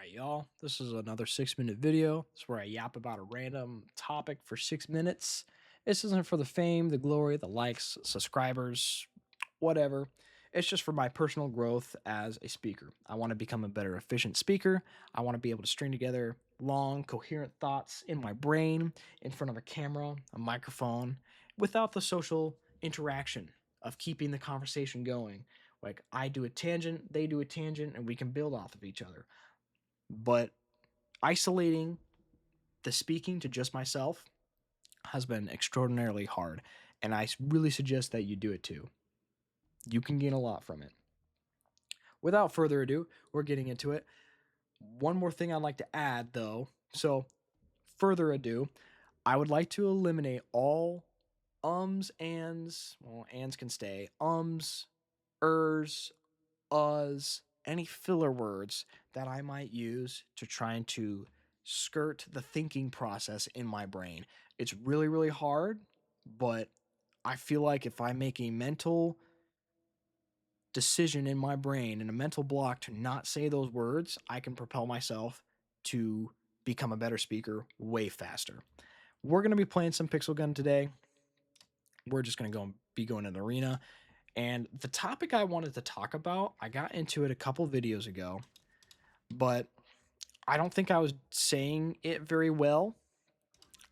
Alright, y'all. This is another 6-minute video. It's where I yap about a random topic for 6 minutes. This isn't for the fame, the glory, the likes, subscribers, whatever. It's just for my personal growth as a speaker. I want to become a better, efficient speaker. I want to be able to string together long, coherent thoughts in my brain, in front of a camera, a microphone, without the social interaction of keeping the conversation going. Like I do a tangent, they do a tangent, and we can build off of each other. But isolating the speaking to just myself has been extraordinarily hard, and I really suggest that you do it too. You can gain a lot from it. Without further ado, we're getting into it. One more thing I'd like to add, though. So, further ado, I would like to eliminate all ands. Well, ands can stay. Ers, any filler words that I might use to trying to skirt the thinking process in my brain. It's really, really hard, but I feel like if I make a mental decision in my brain and a mental block to not say those words, I can propel myself to become a better speaker way faster. We're going to be playing some Pixel Gun today. We're just going to be going to the arena. And the topic I wanted to talk about, I got into it a couple videos ago, but I don't think I was saying it very well.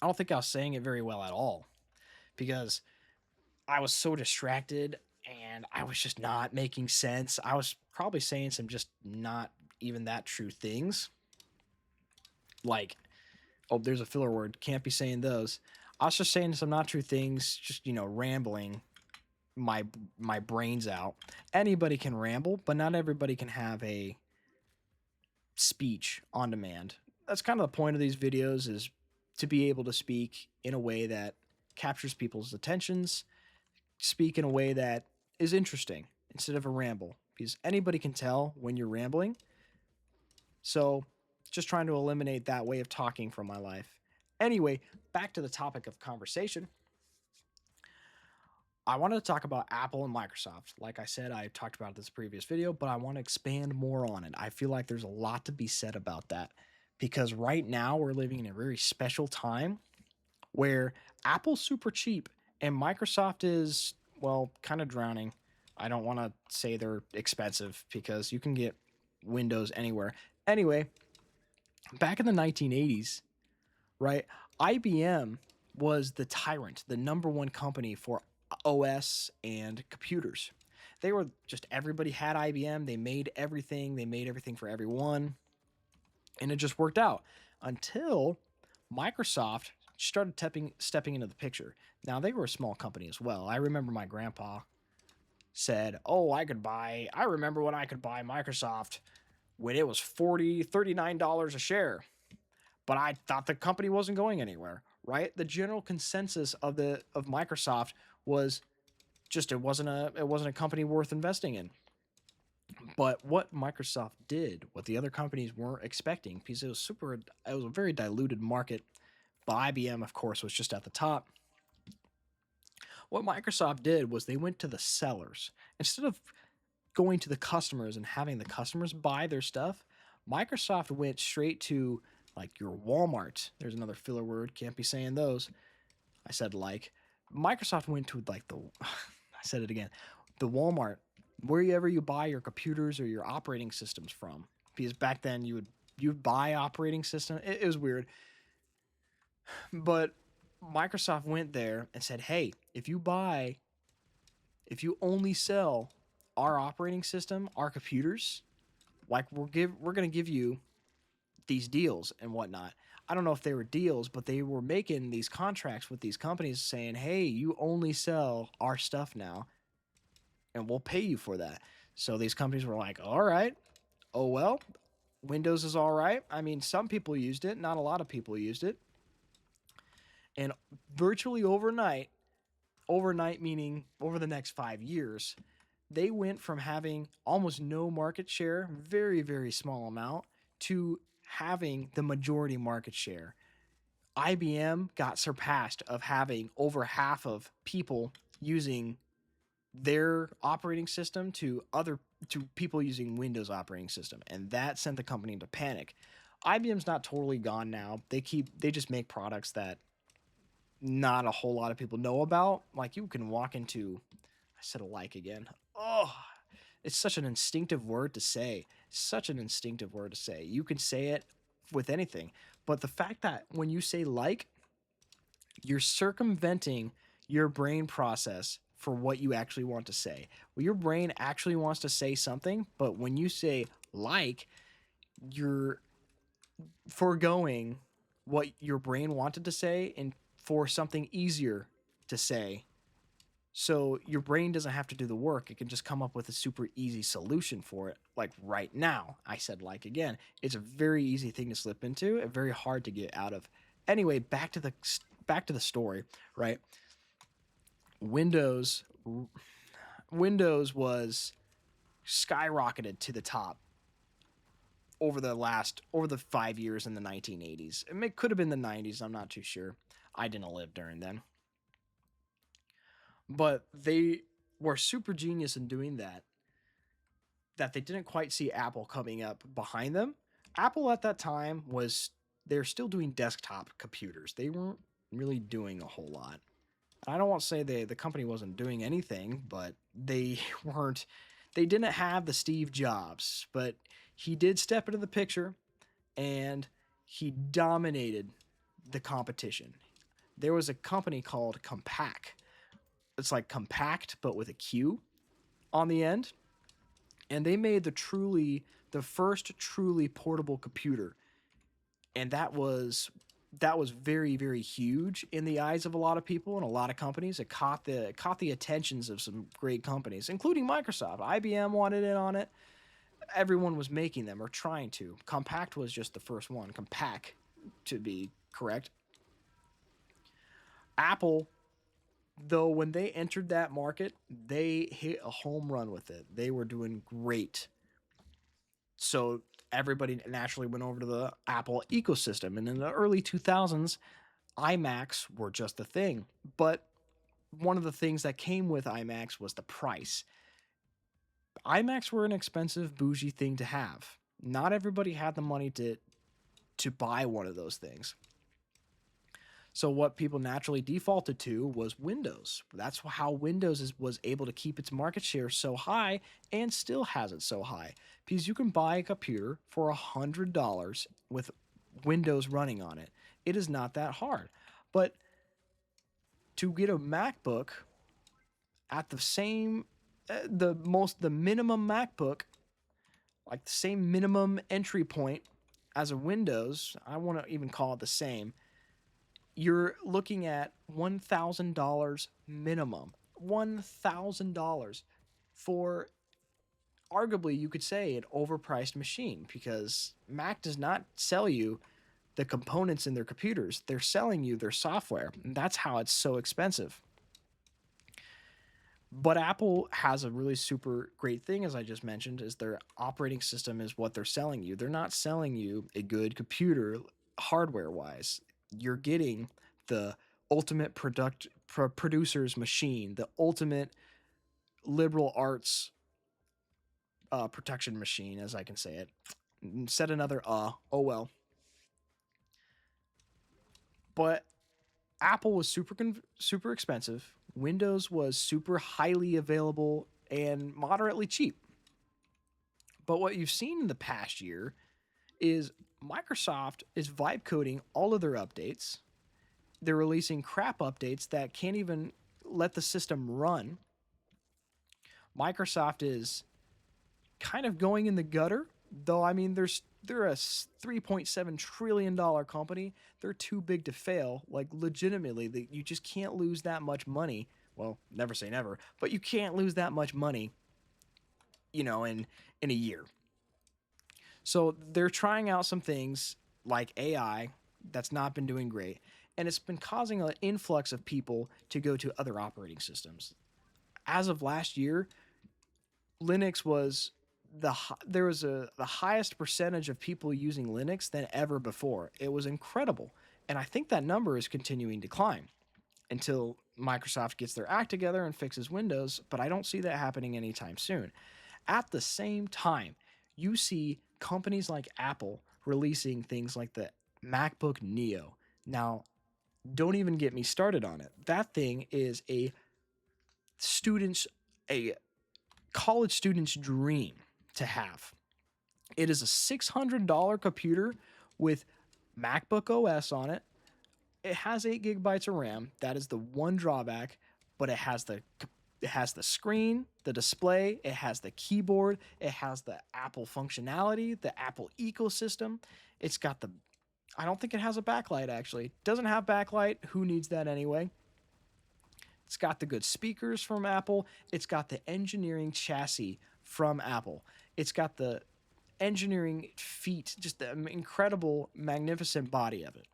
I don't think I was saying it very well at all because I was so distracted and I was just not making sense. I was probably saying some just not even that true things. Like, oh, there's a filler word. Can't be saying those. I was just saying some not true things, just, rambling my brains out. Anybody can ramble, but not everybody can have a speech on demand. That's kind of the point of these videos, is to be able to speak in a way that captures people's attentions, speak in a way that is interesting instead of a ramble, because anybody can tell when you're rambling. So just trying to eliminate that way of talking from my life. Anyway, back to the topic of conversation. I wanted to talk about Apple and Microsoft. Like I said, I talked about this previous video, but I want to expand more on it. I feel like there's a lot to be said about that because right now we're living in a very special time where Apple's super cheap and Microsoft is, well, kind of drowning. I don't want to say they're expensive because you can get Windows anywhere. Anyway, back in the 1980s, right, IBM was the tyrant, the number one company for OS and computers. They were just, everybody had IBM. They made everything for everyone. And it just worked out until Microsoft started stepping into the picture. Now, they were a small company as well. I remember my grandpa said, oh, I remember when I could buy Microsoft when it was $39 a share. But I thought the company wasn't going anywhere, right? The general consensus of Microsoft was just it wasn't a company worth investing in. But what Microsoft did, what the other companies weren't expecting, because it was a very diluted market, but IBM, of course, was just at the top. What Microsoft did was they went to the sellers. Instead of going to the customers and having the customers buy their stuff, Microsoft went straight to like your Walmart. There's another filler word. Can't be saying those. I said like. Microsoft went to like I said it again, the Walmart, wherever you buy your computers or your operating systems from. Because back then you would buy operating system. It was weird. But Microsoft went there and said, hey, if you only sell our operating system, our computers, like we're going to give you these deals and whatnot. I don't know if they were deals, but they were making these contracts with these companies saying, hey, you only sell our stuff now and we'll pay you for that. So these companies were like, all right, oh, well, Windows is all right. I mean, some people used it. Not a lot of people used it. And virtually overnight meaning over the next 5 years, they went from having almost no market share, very, very small amount, to having the majority market share. IBM got surpassed of having over half of people using their operating system to other to people using Windows operating system, and that sent the company into panic. IBM's not totally gone now. They just make products that not a whole lot of people know about. Like you can walk into, I said a like again. Oh, it's such an instinctive word to say. Such an instinctive word to say. You can say it with anything, but the fact that when you say like, you're circumventing your brain process for what you actually want to say. Well, your brain actually wants to say something, but when you say like, you're foregoing what your brain wanted to say and for something easier to say. So your brain doesn't have to do the work. It can just come up with a super easy solution for it. Like right now, I said like again. It's a very easy thing to slip into and very hard to get out of. Anyway, back to the story, right? Windows Windows was skyrocketed to the top over the 5 years in the 1980s. It could have been the 90s. I'm not too sure. I didn't live during then, but they were super genius in doing that. That they didn't quite see Apple coming up behind them. Apple at that time was they're still doing desktop computers. They weren't really doing a whole lot. I don't want to say the company wasn't doing anything, but they weren't. They didn't have the Steve Jobs, but he did step into the picture and he dominated the competition. There was a company called Compaq. It's like compact, but with a Q on the end, and they made the first truly portable computer, and that was very very huge in the eyes of a lot of people and a lot of companies. It caught the attentions of some great companies, including Microsoft. IBM wanted in on it. Everyone was making them or trying to. Compact was just the first one. Compaq, to be correct. Apple, though, when they entered that market, they hit a home run with it. They were doing great. So everybody naturally went over to the Apple ecosystem. And in the early 2000s, iMacs were just a thing. But one of the things that came with iMacs was the price. iMacs were an expensive, bougie thing to have. Not everybody had the money to buy one of those things. So what people naturally defaulted to was Windows. That's how was able to keep its market share so high and still has it so high. Because you can buy a computer for $100 with Windows running on it. It is not that hard. But to get a MacBook at the same the minimum MacBook, like the same minimum entry point as a Windows, I want to even call it the same, you're looking at $1,000 minimum. $1,000 for arguably you could say an overpriced machine, because Mac does not sell you the components in their computers. They're selling you their software. And that's how it's so expensive. But Apple has a really super great thing, as I just mentioned, is their operating system is what they're selling you. They're not selling you a good computer hardware wise. You're getting the ultimate producer's machine, the ultimate liberal arts protection machine, as I can say it. Said another oh well. But Apple was super expensive. Windows was super highly available and moderately cheap. But what you've seen in the past year is Microsoft is vibe coding all of their updates. They're releasing crap updates that can't even let the system run. Microsoft is kind of going in the gutter, though. I mean, they're a $3.7 trillion company. They're too big to fail. Like legitimately, you just can't lose that much money. Well, never say never, but you can't lose that much money, in a year. So they're trying out some things like AI that's not been doing great, and it's been causing an influx of people to go to other operating systems. As of last year, Linux was there was the highest percentage of people using Linux than ever before. It was incredible, and I think that number is continuing to climb until Microsoft gets their act together and fixes Windows. But I don't see that happening anytime soon. At the same time, you see companies like Apple releasing things like the MacBook Neo. Now, don't even get me started on it. That thing is student's a college student's dream to have. It is a $600 computer with MacBook OS on it. It has 8 gigabytes of RAM. That is the one drawback, but it has the screen, the display, it has the keyboard, it has the Apple functionality, the Apple ecosystem. It's got the I don't think it has a backlight actually. Doesn't have backlight. Who needs that anyway? It's got the good speakers from Apple. It's got the engineering chassis from Apple. It's got the engineering feat, just the incredible, magnificent body of it.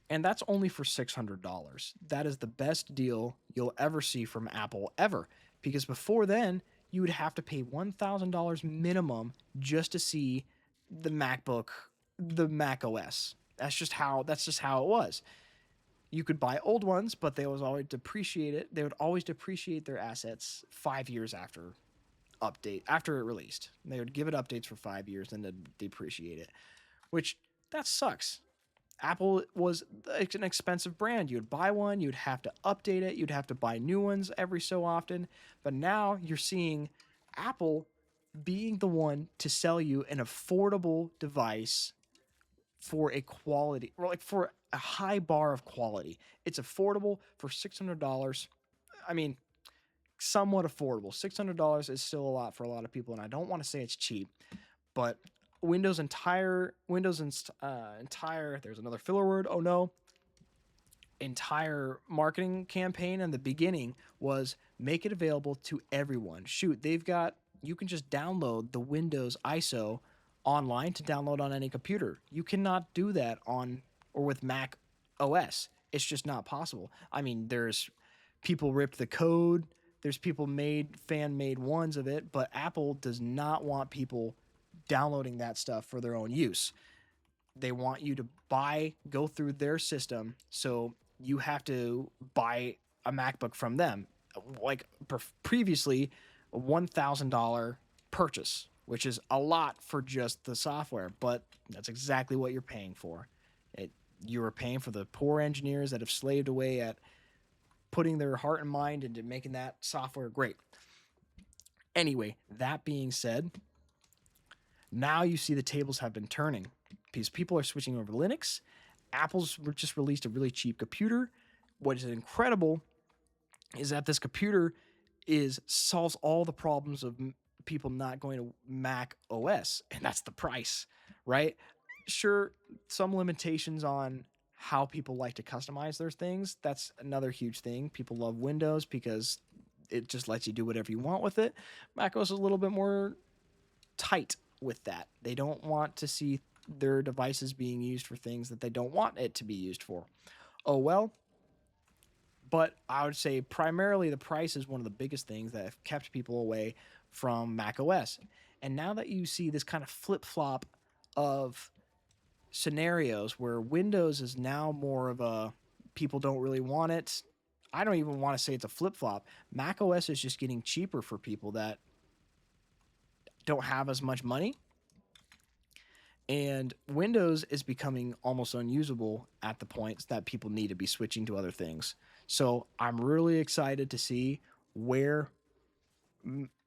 And that's only for $600. That is the best deal you'll ever see from Apple ever. Because before then, you would have to pay $1,000 minimum just to see the MacBook, the Mac OS. That's just how it was. You could buy old ones, but they was always depreciate it. They would always depreciate their assets 5 years after it released. They would give it updates for 5 years and then depreciate it, which that sucks. Apple was an expensive brand. You'd buy one, you'd have to update it, you'd have to buy new ones every so often. But now you're seeing Apple being the one to sell you an affordable device for a quality, or like for a high bar of quality. It's affordable for $600. I mean, somewhat affordable. $600 is still a lot for a lot of people, and I don't want to say it's cheap, but Windows entire there's another filler word. Oh no. Entire marketing campaign in the beginning was make it available to everyone. Shoot, you can just download the Windows ISO online to download on any computer. You cannot do that on or with Mac OS. It's just not possible. I mean, there's people ripped the code, there's people made fan made ones of it, but Apple does not want people downloading that stuff for their own use. They want you to go through their system, so you have to buy a MacBook from them. Like previously, a $1,000 purchase, which is a lot for just the software, but that's exactly what you're paying for. You are paying for the poor engineers that have slaved away at putting their heart and mind into making that software great. Anyway, that being said, now you see the tables have been turning because people are switching over to Linux. Apple's just released a really cheap computer. What is incredible is that this computer solves all the problems of people not going to Mac OS, and that's the price, right? Sure, some limitations on how people like to customize their things. That's another huge thing. People love Windows because it just lets you do whatever you want with it. Mac OS is a little bit more tight with that. They don't want to see their devices being used for things that they don't want it to be used for. Oh well. But I would say primarily the price is one of the biggest things that have kept people away from Mac OS. And now that you see this kind of flip flop of scenarios where Windows is now more of a people don't really want it. I don't even want to say it's a flip flop. Mac OS is just getting cheaper for people that don't have as much money. And Windows is becoming almost unusable at the point that people need to be switching to other things. So I'm really excited to see where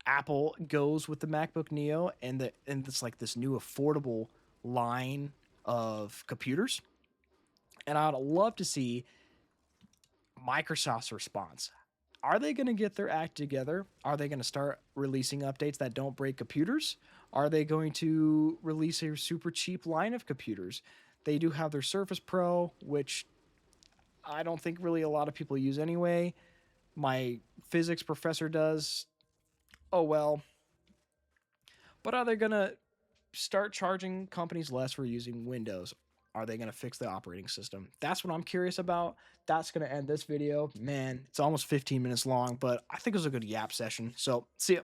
Apple goes with the MacBook Neo and it's like this new affordable line of computers. And I'd love to see Microsoft's response. Are they going to get their act together? Are they going to start releasing updates that don't break computers? Are they going to release a super cheap line of computers? They do have their Surface Pro, which I don't think really a lot of people use anyway. My physics professor does. Oh well. But are they going to start charging companies less for using Windows? Are they going to fix the operating system? That's what I'm curious about. That's going to end this video. Man, it's almost 15 minutes long, but I think it was a good yap session. So, see ya.